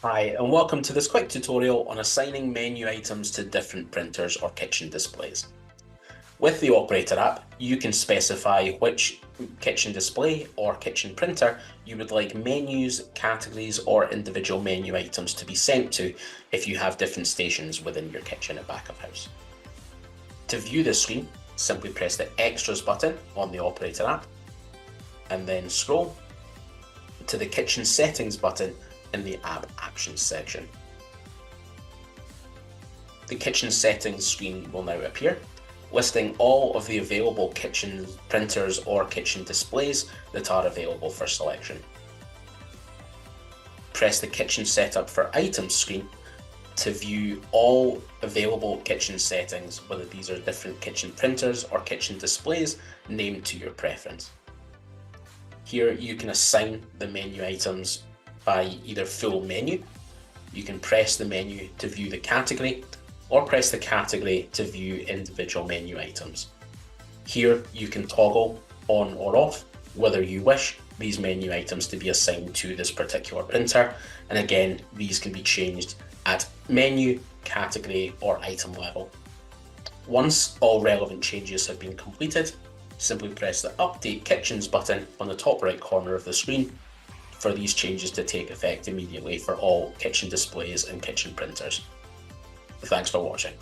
Hi, and welcome to this quick tutorial on assigning menu items to different printers or kitchen displays. With the Operator app, you can specify which kitchen display or kitchen printer you would like menus, categories, or individual menu items to be sent to if you have different stations within your kitchen at back of house. To view this screen, simply press the Extras button on the Operator app, and then scroll to the Kitchen Settings button in the App Actions section. The Kitchen Settings screen will now appear, listing all of the available kitchen printers or kitchen displays that are available for selection. Press the Kitchen Setup for Items screen to view all available kitchen settings, whether these are different kitchen printers or kitchen displays named to your preference. Here you can assign the menu items by either full menu. You can press the menu to view the category, or press the category to view individual menu items. Here you can toggle on or off whether you wish these menu items to be assigned to this particular printer, and again these can be changed at menu, category, or item level. Once all relevant changes have been completed, simply press the Update Kitchens button on the top right corner of the screen for these changes to take effect immediately for all kitchen displays and kitchen printers. Thanks for watching.